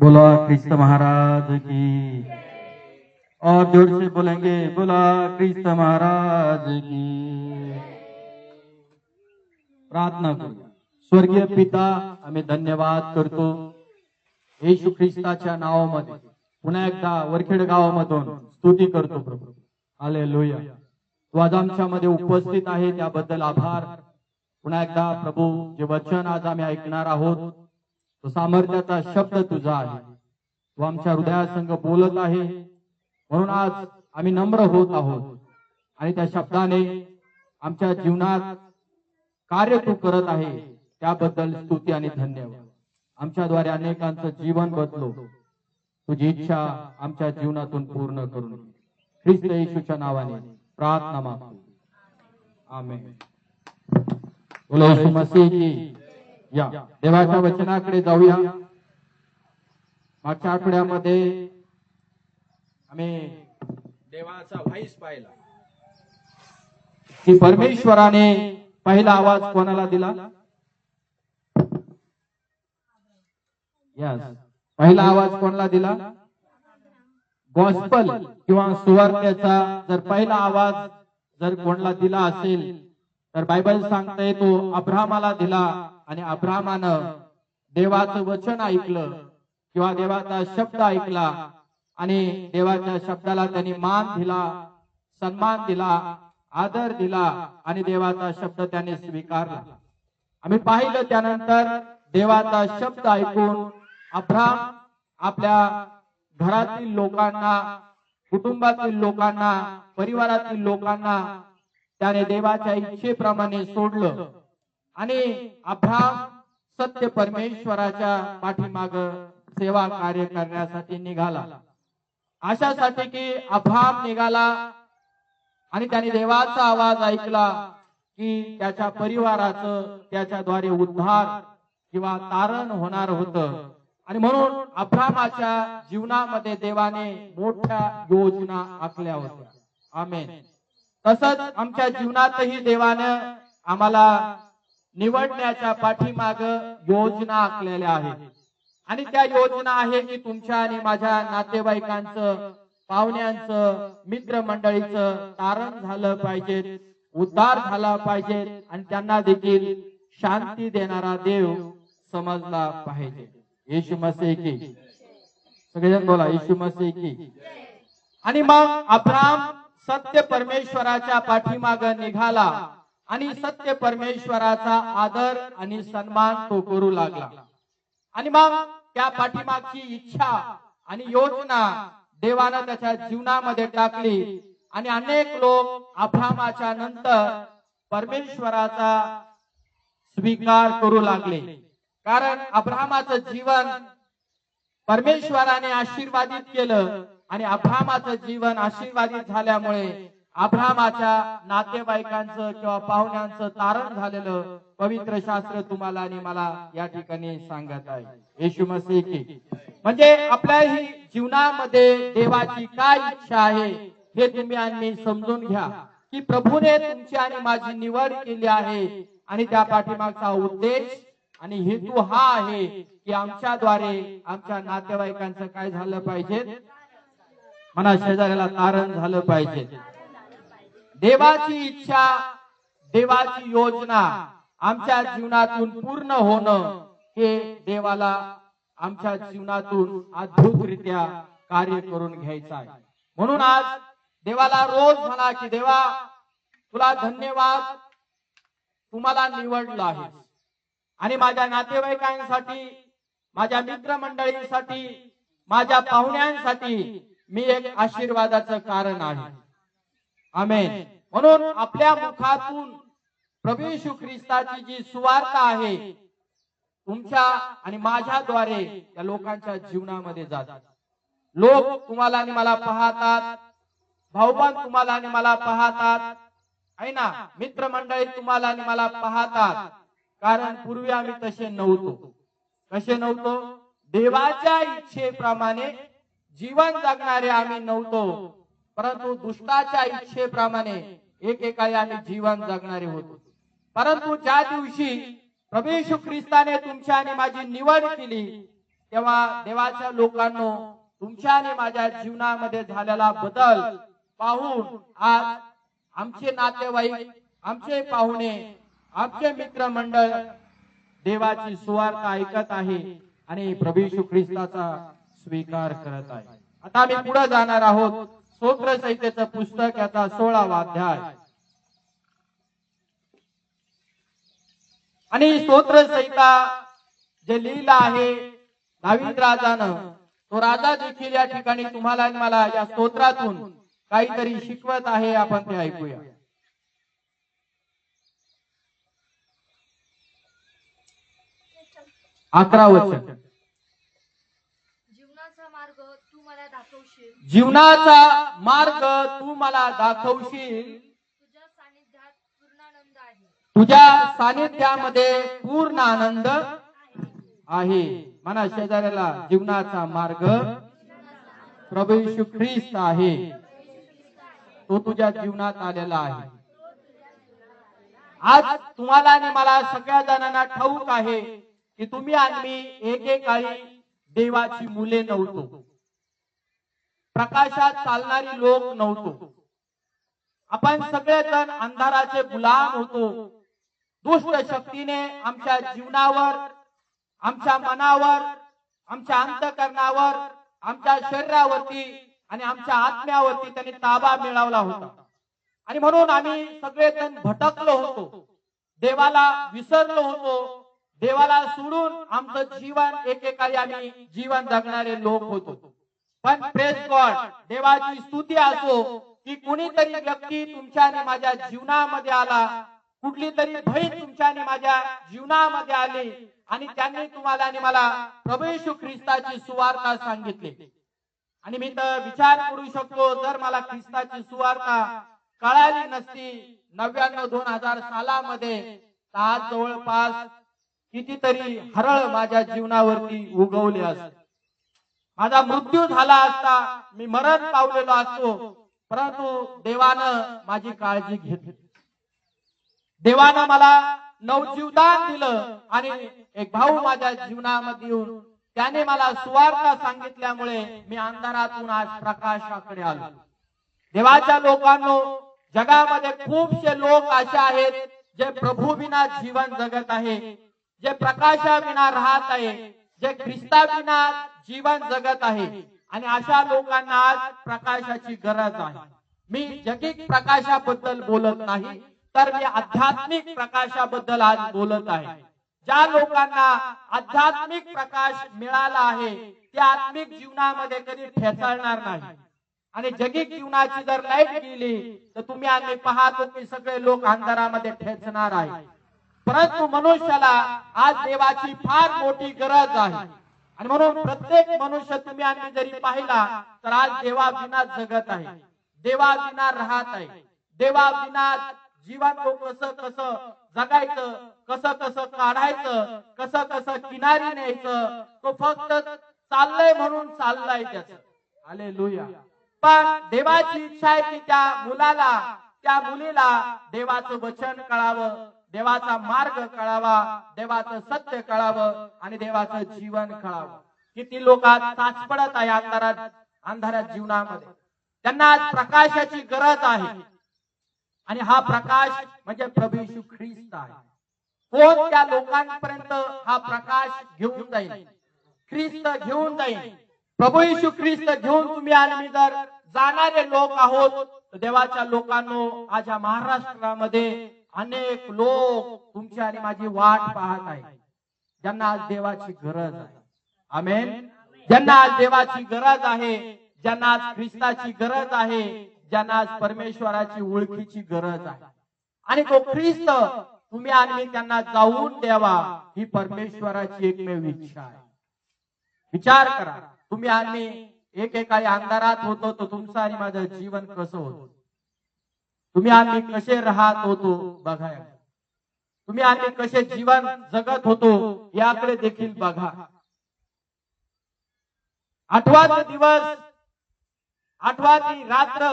बोला ख्रिस्त महाराज की। और जोर से बोलेंगे, बोला ख्रिस्त महाराज की। प्रार्थना करूया। स्वर्गीय पिता, आम्ही धन्यवाद करतो येशू ख्रिस्ताच्या नावामध्ये पुन्हा एकदा वरखेड गावामधून स्तुती करतो प्रभू। हालेलुया। तू आज आमच्यामध्ये उपस्थित आहे त्याबद्दल आभार। पुन्हा एकदा प्रभू, जे वचन आज आम्ही ऐकणार आहोत तो सामर्थ्याचा शब्द तुझा आहे। तू आमच्या हृदयासंग बोलत आहे, म्हणून आज आम्ही नम्र होत आहोत आणि त्या शब्दाने आमच्या जीवनात कार्य तू करत आहे त्याबद्दल स्तुती आणि धन्यवाद। आमच्याद्वारे अनेकांचं जीवन बदलो, तुझी इच्छा आमच्या जीवनातून पूर्ण करून घे। ख्रिस्त येशूच्या नावाने प्रार्थना मागतो, आमेन। बोला येशू मसीह की। या देवाच्या वचनाकडे जाऊया। मागच्या आठवड्यामध्ये आम्ही देवाचा व्हॉइस पाहिला की परमेश्वराने पहिला आवाज कोणाला दिला? यस, पहिला आवाज कोणाला दिला? गॉस्पल किंवा सुवार्तेचा जर पहिला आवाज जर कोणाला दिला असेल तर बायबल सांगते तो अब्राहमाला दिला। आणि अब्राहमानं देवाचं वचन ऐकलं किंवा देवाचा शब्द ऐकला आणि देवाच्या शब्दाला त्यांनी मान दिला, सन्मान दिला, आदर दिला आणि देवाचा शब्द त्याने स्वीकारला। आम्ही पाहिलं त्यानंतर देवाचा शब्द ऐकून अब्राहम आपल्या घरातील लोकांना, कुटुंबातील लोकांना, परिवारातील लोकांना त्याने देवाच्या इच्छेप्रमाणे सोडलं आणि अब्राहम सत्य परमेश्वराच्या पाठीमाग सेवा कार्य करण्यासाठी निघाला। अशासाठी की अब्राहम निघाला आणि त्याने देवाचा आवाज ऐकला की त्याच्या परिवाराचं त्याच्याद्वारे उद्धार किंवा तारण होणार होतं। आणि म्हणून अब्राहमाच्या जीवनामध्ये देवाने मोठ्या योजना आखल्या होत्या। आमेन। तसंच आमच्या जीवनातही देवानं आम्हाला निवडण्याच्या पाठीमाग योजना आखलेल्या आहेत आणि त्या योजना आहे की तुमच्या आणि माझ्या नातेवाईकांचं, पाहुण्यांचं, मित्रमंडळीचं तारण झालं पाहिजे, उद्धार झाला पाहिजे आणि त्यांना देखील शांती देणारा देव समजला पाहिजे। येशू मसीह की। सगळेजण बोला येशू मसीह की। आणि मग अब्राहम सत्य परमेश्वराच्या पाठीमाग निघाला आणि सत्य परमेश्वराचा आदर आणि सन्मान तो करू लागला। आणि मग त्या पाठीमागची इच्छा आणि योजना देवानं त्याच्या जीवनामध्ये टाकली आणि अनेक लोक अब्राहमाच्या नंतर परमेश्वराचा स्वीकार करू लागले। कारण अब्राहमाचं जीवन परमेश्वराने आशीर्वादित केलं आणि अब्राहमाचं जीवन आशीर्वादित झाल्यामुळे अब्राहमाच्या नातेवाईकांचं किंवा पाहुण्यांचं तारण झालेलं पवित्र शास्त्र तुम्हाला आणि मला या ठिकाणी सांगत आहे। येशू मसीह की। म्हणजे आपल्याही जीवनामध्ये देवाची काय इच्छा आहे हे तुम्ही आणि मी समजून घ्या की प्रभूने तुमची आणि माझी निवड केली आहे आणि त्या पाठीमागचा उद्देश आणि हेतू हा आहे की आमच्याद्वारे आमच्या नातेवाईकांचं काय झालं पाहिजे? मना शेजाऱ्याला तारण झालं पाहिजे। देवाची इच्छा, देवाची योजना आमच्या जीवनातून पूर्ण होणं हे देवाला आमच्या जीवनातून अद्भुतरित्या कार्य करून घ्यायचं आहे। म्हणून आज देवाला रोज म्हणा की देवा तुला धन्यवाद, तुम्हाला निवडलं आहे आणि माझ्या नातेवाईकांसाठी, माझ्या मित्रमंडळींसाठी, माझ्या पाहुण्यांसाठी मी एक आशीर्वादाचं कारण आहे। आमेन। म्हणून आपल्या मुखातून प्रभू येशू ख्रिस्ताची जी सुवार्ता आहे तुमच्या आणि माझ्याद्वारे त्या लोकांच्या जीवनामध्ये जातात। लोक तुम्हाला आणि मला पाहतात, भाऊबंद तुम्हाला आणि मला पाहतात, आहे ना, मित्रमंडळी तुम्हाला आणि मला पाहतात। कारण पूर्वी आम्ही तसे नव्हतो। कसे नव्हतो? देवाच्या इच्छेप्रमाणे जीवन जगणारे आम्ही नव्हतो, परंतु दुष्टाच्या इच्छेप्रमाणे एकेकाळी आम्ही जीवन जगणारे होतो। परंतु ज्या दिवशी प्रभू येशू ख्रिस्ताने तुमची आणि माझी निवड केली तेव्हा देवाच्या लोकांनो, तुमच्या आणि माझ्या जीवनामध्ये झालेला बदल पाहून आज आमचे नातेवाईक, आमचे पाहुणे, आमचे मित्रमंडळ देवाची सुवार्ता ऐकत आहे आणि प्रभू येशू ख्रिस्ताचा स्वीकार करत आहे. आता आम्ही पुढे जाणार आहोत. स्तोत्र संहितेचं पुस्तक याचा 16वा अध्याय. आणि स्तोत्र संहिता जे लिहिलं आहे दावीद राजानं, तो राजा देखील या ठिकाणी तुम्हाला आणि मला या स्तोत्रातून काहीतरी शिकवत आहे. आपण ते ऐकूया. 11 वचन. जीवनाचा मार्ग तू मला दाखवशील, जीवनाचा मार्ग तू मला दाखवशील. तुझ्या सानिध्यात पूर्ण आनंद आहे. तुझ्या सानिध्यामध्ये पूर्ण आनंद आहे. म्हणा शेजाऱ्याला, जीवनाचा मार्ग प्रभू येशू ख्रिस्त आहे. तो तुझ्या जीवनात आलेला आहे. आज तुम्हाला आणि मला सगळ्या जणांना ठाऊक आहे की तुम्ही आणि मी एकेकाळी देवाची मुले नव्हतो. प्रकाशात चालणारी लोक नव्हतो. आपण सगळेजण अंधाराचे गुलाम होतो. दुष्ट शक्तीने आमच्या जीवनावर, आमच्या मनावर, आमच्या अंतःकरणावर, आमच्या शरीरावरती आणि आमच्या आत्म्यावरती त्यांनी ताबा मिळवला होता. आणि म्हणून आम्ही सगळेजण भटकलो होतो. देवाला विसरलो होतो. देवाला सोडून आमचं जीवन एकेकाळी आम्ही जीवन जगणारे लोक होतो. पण प्रेज गॉड, देवाची स्तुती असो की कुणीतरी व्यक्ती तुमच्या आणि माझ्या जीवनामध्ये आला, कुठली तरी बहीण तुमच्या आणि माझ्या जीवनामध्ये आली आणि त्यांनी तुम्हाला आणि मला प्रभू येशू ख्रिस्ताची सुवार्ता सांगितली. आणि मी तर विचार करू शकतो, जर मला ख्रिस्ताची सुवार्ता कळाली नसती 99-2000 सालामध्ये, तर आज जवळपास कितीतरी हरळ माझ्या जीवनावरती उगवले असते. माझा मृत्यू झाला असता, मी मरण पावलेलो असतो. परंतु देवानं माझी काळजी घेतली. देवानं मला नवजीवदान दिलं आणि एक भाऊ माझ्या जीवनामध्ये येऊन त्याने मला सुवार्ता सांगितल्यामुळे मी अंधारातून आज प्रकाशाकडे आलो. देवाच्या लोकांनो, जगामध्ये खूपसे लोक असे आहेत जे प्रभू विना जीवन जगत आहे, जे प्रकाशा विना राहत आहे, जे ख्रिस्ता विना जीवन जगत आहे. आणि अशा लोकांना आज प्रकाशाची गरज आहे. मी जगिक प्रकाशाबद्दल बोलत नाही, तर मी आध्यात्मिक प्रकाशाबद्दल आज बोलत आहे. ज्या लोकांना आध्यात्मिक प्रकाश मिळाला आहे ते आत्मिक जीवनामध्ये कधी ठेचाळणार नाही. आणि जगिक जीवनाची जर लाईट गेली तर तुम्ही आम्ही पाहतो की सगळे लोक अंधारामध्ये ठेचणार आहे. परंतु मनुष्याला आज देवाची फार मोठी गरज आहे. आणि म्हणून प्रत्येक मनुष्य तुम्ही आम्ही जरी पाहिला तर आज देवा विना जगत आहे, देवा विना राहत आहे. देवा विना जीवन कसं कसं जगायचं, कसं कसं काढायचं, कसं कसं किनारी न्यायचं, तो फक्त चाललंय म्हणून चाललाय त्याचं. हालेलुया. पण देवाची इच्छा आहे की त्या मुलाला, त्या मुलीला देवाचं वचन कळावं, देवाचा मार्ग कळावा, देवाचं सत्य कळावं आणि देवाचं जीवन कळावं. किती लोक आज ताचपडत आहे अंधारात जीवनामध्ये. त्यांना आज प्रकाशाची गरज आहे. आणि हा प्रकाश म्हणजे प्रभू येशू ख्रिस्त आहे. कोण त्या लोकांपर्यंत हा प्रकाश घेऊन जाईल? ख्रिस्त घेऊन जाईल. प्रभू येशू ख्रिस्त घेऊन तुम्ही आणि मी जर जाणारे लोक आहोत. तर देवाच्या लोकांनो, आज या महाराष्ट्रामध्ये अनेक लोक तुमची आणि माझी वाट पाहत आहेत, ज्यांना आज देवाची गरज आहे. आमेन. ज्यांना आज देवाची गरज आहे, ज्यांना आज ख्रिस्ताची गरज आहे, ज्यांना आज परमेश्वराची ओळखीची गरज आहे. आणि तो ख्रिस्त तुम्ही आणि मी त्यांना जाऊन द्यावा, ही परमेश्वराची एकमेव इच्छा आहे. विचार करा, तुम्ही आणि मी एकेकाळी अंधारात होतो, तर तुमचं आणि माझं जीवन कसं होतं? तुम्ही आम्ही कसे राहत होतो बघा. तुम्ही आम्ही कसे जीवन जगत होतो याकडे देखील बघा. 8वा दिवस, 8वी रात्र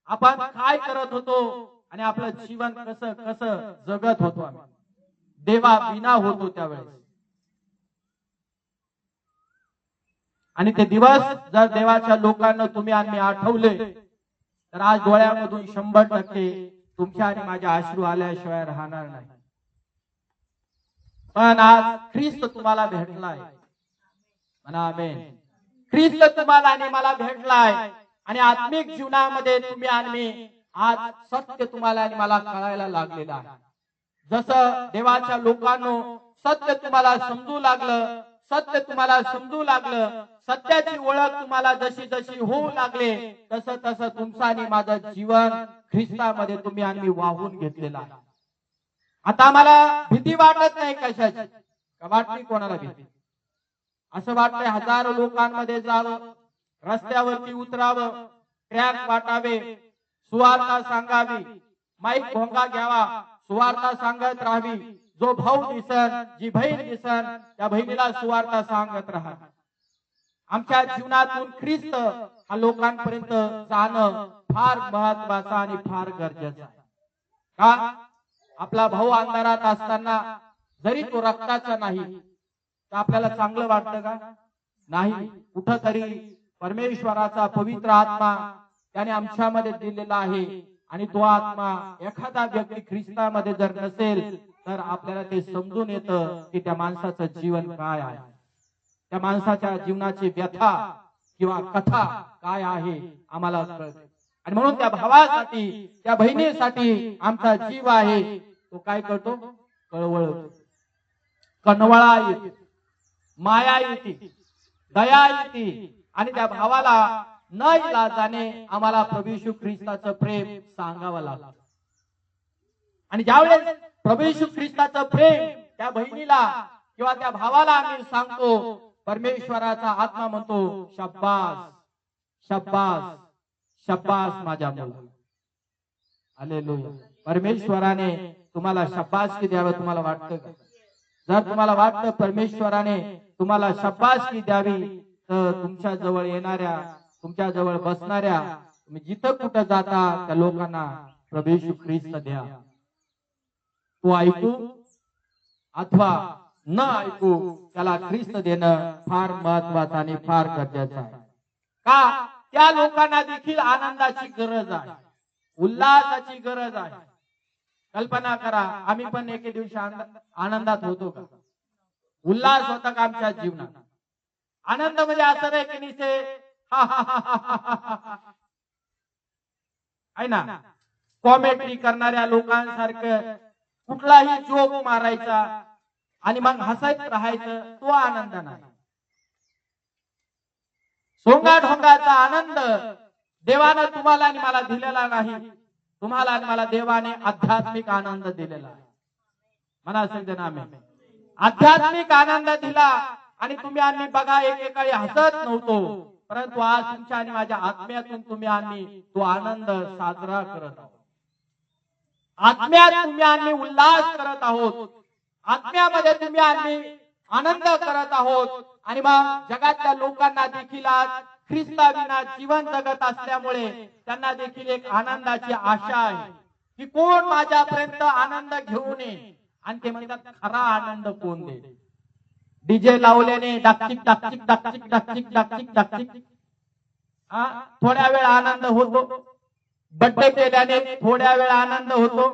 आपण काय करत होतो आणि आपलं जीवन कसं कसं जगत होतो? आम्ही देवा विना होतो त्यावेळेस. आणि ते दिवस जर देवाच्या लोकांना तुम्ही आणि आठवले तर आज डोळ्यामधून 100% तुमच्या आणि माझ्या अश्रू आल्याशिवाय राहणार नाही. पण आज ख्रिस्त तुम्हाला भेटलाय. म्हणा आमेन. ख्रिस्त तुम्हाला आणि मला भेटलाय आणि आत्मिक जीवनामध्ये तुम्ही आणि आज सत्य तुम्हाला आणि मला कळायला लागलेलं आहे. जसं देवाच्या लोकांनो सत्य तुम्हाला समजू लागलं, सत्य तुम्हाला समजू लागलं, सत्याची ओळख तुम्हाला जशी जशी होऊ लागले तसं तसं तुमचं आणि माझं जीवन ख्रिस्तामध्ये तुम्ही आणि वाहून घेतलेलं आहे. आता मला भीती वाटत नाही कशाची. का वाटली कोणाला भीती? असं वाटतंय हजारो लोकांमध्ये जावं, रस्त्यावरती उतरावं, ट्रॅक वाटावे, सुवार्ता सांगावी, माईक भोंगा घ्यावा, सुवार्ता सांगत राहावी. जो भाऊ दिसन, जी बहीण दिसन त्या बहिणीला सुवार्ता सांगत राहा. आमच्या जीवनातून ख्रिस्त हा लोकांपर्यंत जाणं फार महत्वाचं आणि फार गरजेचं आहे. का? आपला भाऊ अंधारात असताना जरी तो रक्ताचा नाही तर आपल्याला चांगलं वाटतं का? नाही. कुठंतरी परमेश्वराचा पवित्र आत्मा त्याने आमच्यामध्ये दिलेला आहे आणि तो आत्मा एखादा व्यक्ती ख्रिस्तामध्ये जर नसेल तर आपल्याला ते समजून येतं की त्या माणसाचं जीवन काय आहे, त्या माणसाच्या जीवनाची व्यथा किंवा कथा काय आहे आम्हाला कळतं. आणि म्हणून त्या भावासाठी, त्या बहिणीसाठी आमचा जीव आहे तो काय करतो? कळवळतो, कणवळा येते, माया येते, दया येते आणि त्या भावाला न इलाजाने आम्हाला प्रभू येशू ख्रिस्ताचं प्रेम सांगावं लागतं. आणि ज्यावेळेस प्रभू येशू ख्रिस्ताचं प्रेम त्या बहिणीला किंवा त्या भावाला आम्ही सांगतो, परमेश्वराचा आत्मा म्हणतो शब्बास, शब्बास, शब्बास माझ्या मुला. हालेलुया. परमेश्वराने तुम्हाला शब्बासकी द्यावं तुम्हाला वाटतं का? जर तुम्हाला वाटतं परमेश्वराने तुम्हाला शब्बासकी द्यावी तर तुमच्या जवळ येणाऱ्या, तुमच्या जवळ बसणाऱ्या, तुम्ही जिथं कुठं जाता त्या लोकांना प्रभू येशू ख्रिस्त द्या. तो ऐकू अथवा न ऐकू त्याला ख्रिस्त देणं फार महत्वाचं आणि फार गरजेचं आहे. का? त्या लोकांना देखील आनंदाची गरज आहे, उल्हासाची गरज आहे. कल्पना करा, आम्ही पण एके दिवशी आनंदात होतो का? उल्हास होता का आमच्या जीवनात? आनंद म्हणजे असं नाही की निसे आहे ना, कॉमेडी करणाऱ्या लोकांसारखं कुठलाही जोक मारायचा आणि मग हसत राहायचं, तो आनंद नाही. सोंगा ढोंगाचा आनंद देवानं तुम्हाला आणि मला दिलेला नाही. तुम्हाला आणि मला देवाने आध्यात्मिक आनंद दिलेला आहे. म्हणा सगळ्यांना आमेन. आध्यात्मिक आनंद दिला आणि तुम्ही आणि बघा एकेकाळी हसत नव्हतो, परंतु आज तुमच्या आणि माझ्या आत्म्यातून तुम्ही आणि तो आनंद साजरा करत आहोत. आत्म्यात तुम्ही आणि उल्हास करत आहोत, आत्म्यामध्ये तुम्ही आणि आनंद करत आहोत. आणि मग जगातल्या लोकांना देखील आज ख्रिस्ताविना जीवन जगत असल्यामुळे त्यांना देखील एक आनंदाची आशा आहे की कोण माझ्यापर्यंत आनंद घेऊन येईल. आणि ते म्हणतात खरा आनंद कोण दे? डीजे लावल्याने डाकचिक डाकचिक डाकचिक डाकचिक डाकचिक डाकचिक थोड्या वेळ आनंद होतो, बर्थडे केल्याने थोड्या वेळ आनंद होतो.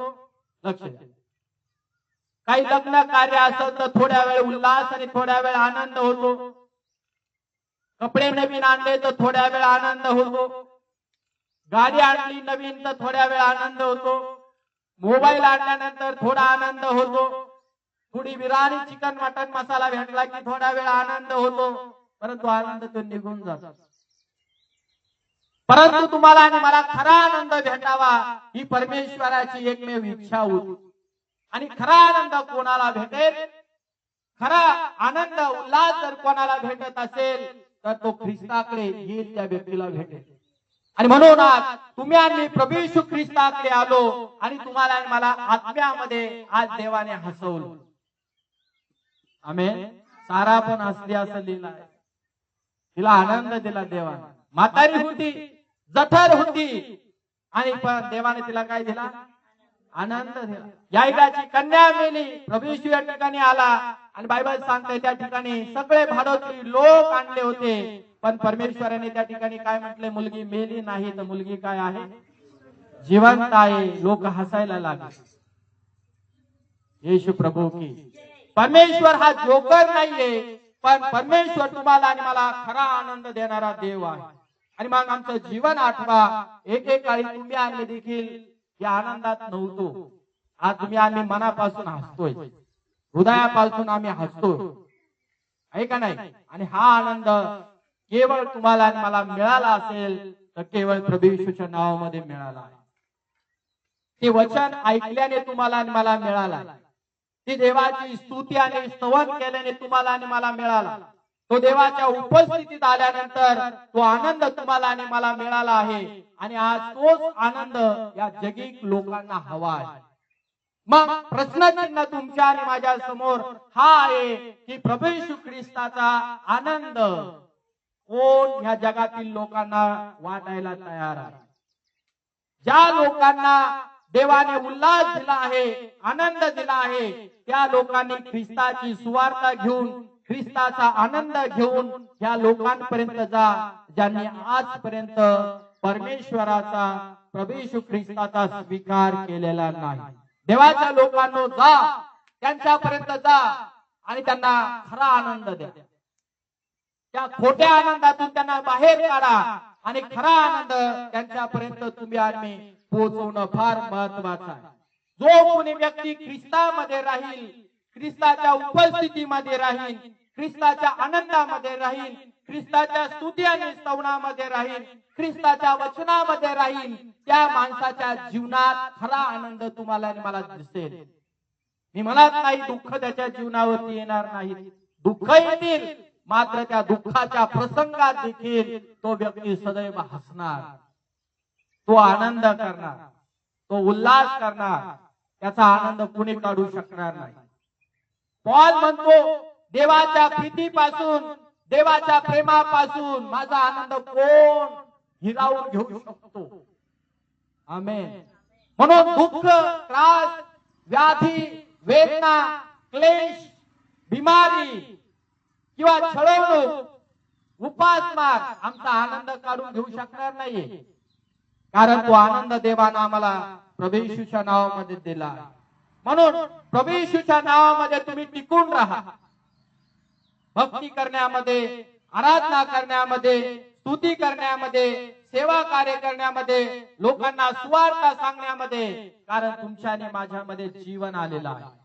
लक्ष द्या, काही लग्न कार्य असेल तर थोड्या वेळ उल्हास आणि थोड्या वेळ आनंद होतो. कपडे नवीन आणले तर थोड्या वेळ आनंद होतो. गाडी आणली नवीन तर थोड्या वेळ आनंद होतो. मोबाईल आणल्यानंतर थोडा आनंद होतो. थोडी बिर्याणी, चिकन, मटन, मसाला भेटला की थोडा वेळ आनंद होतो, परंतु आनंद तो निघून जातो. परंतु तुम्हाला आणि मला खरा आनंद भेटावा ही परमेश्वराची एकमेव इच्छा होती. आणि खरा आनंद कोणाला भेटेल? खरा आनंद उल्हास जर कोणाला भेटत असेल तर तो ख्रिस्ताकडे येईल, त्या व्यक्तीला भेटेल. आणि म्हणून आज तुम्ही आणि प्रभू येशू ख्रिस्ताकडे आलो आणि तुम्हाला आणि मला आत्म्यामध्ये आज देवाने हसवलं. आमेन. सारा पण हसली असं लिहिलं आहे. तिला आनंद दिला देवाने. म्हातारी होती, जठर होती आणि पण देवाने तिला काय दिला? आनंद दिला. याईराची कन्या मेली, प्रभू येशू या ठिकाणी आला आणि बायबल सांगते त्या ठिकाणी सगळे भाडोत्री लोक आणले होते, पण परमेश्वराने त्या ठिकाणी काय म्हटले, मुलगी मेली नाही तर मुलगी काय आहे, जिवंत आहे. लोक हसायला लागले. येशू प्रभू की. परमेश्वर हा जोकर नाहीये, पण परमेश्वर तुम्हाला आणि मला खरा आनंद देणारा देव आहे. आणि मग आमचं जीवन आठवा. एकेकाळी तुम्ही आम्ही देखील या आनंदात नव्हतो. आज तुम्ही आम्ही मनापासून हसतोय, हृदयापासून आम्ही हसतोय, आहे का नाही? आणि हा आनंद केवळ तुम्हाला आणि मला मिळाला असेल तर केवळ प्रभू येशूच्या नावामध्ये मिळाला आहे. ते वचन ऐकल्याने तुम्हाला आणि मला मिळाला. ती देवाची स्तुती आणि स्तवन केल्याने तुम्हाला आणि मला मिळाला. तो देवाच्या उपस्थितीत आल्यानंतर तो आनंद तुम्हाला आणि मला मिळाला आहे. आणि आज तोच आनंद या जगिक लोकांना हवा आहे. मग प्रश्नचिन्ह तुमच्या आणि माझ्या समोर हा आहे की प्रभू येशू ख्रिस्ताचा आनंद कोण ह्या जगातील लोकांना वाटायला तयार आहे? ज्या लोकांना देवाने उल्हास दिला आहे, आनंद दिला आहे, त्या लोकांनी ख्रिस्ताची सुवार्ता घेऊन, ख्रिस्ताचा आनंद घेऊन या लोकांपर्यंत जा, ज्यांनी आजपर्यंत परमेश्वराचा, प्रभू येशू ख्रिस्ताचा स्वीकार केलेला नाही. देवाच्या लोकांनो जा, त्यांच्यापर्यंत जा आणि त्यांना खरा आनंद द्या. त्या खोट्या आनंदातून त्यांना बाहेर काढा आणि खरा आनंद त्यांच्यापर्यंत तुम्ही आणि पोहोचवणं फार महत्वाचं आहे. जो कोणी व्यक्ती ख्रिस्तामध्ये राहील, ख्रिस्ताच्या उपस्थितीमध्ये राहील, ख्रिस्ताच्या आनंदामध्ये राहील, ख्रिस्ताच्या स्तुती आणि स्तवनामध्ये राहील, ख्रिस्ताच्या वचनामध्ये राहील, त्या माणसाच्या जीवनात खरा आनंद तुम्हाला आणि मला दिसेल. मी म्हणत नाही दुःख त्याच्या जीवनावरती येणार नाही, दुःख येतील, मात्र त्या दुःखाच्या प्रसंगात देखील तो व्यक्ती सदैव हसणार, तो आनंद करणार, तो उल्हास करणार. त्याचा आनंद कुणी काढू शकणार नाही. पॉल म्हणतो, देवाच्या प्रीतीपासून, देवाच्या प्रेमापासून माझा आनंद कोण हिरावून घेऊ शकतो? आमेन. म्हणून दुःख, त्रास, व्याधी, वेदना, क्लेश, बिमारी किंवा छळवणूक, उपासमार आमचा आनंद काढून घेऊ शकणार नाहीये. कारण तो आनंद देवाने आम्हाला प्रभू येशूच्या नावामध्ये दिला. म्हणून प्रभू येशूच्या नावामध्ये तुम्ही टिकून राहा. भक्ती करण्यामध्ये, आराधना करण्यामध्ये, स्तुती करण्यामध्ये, सेवा कार्य करण्यामध्ये, लोकांना सुवार्ता सांगण्यामध्ये, कारण तुमच्या आणि माझ्यामध्ये जीवन आलेलं आहे.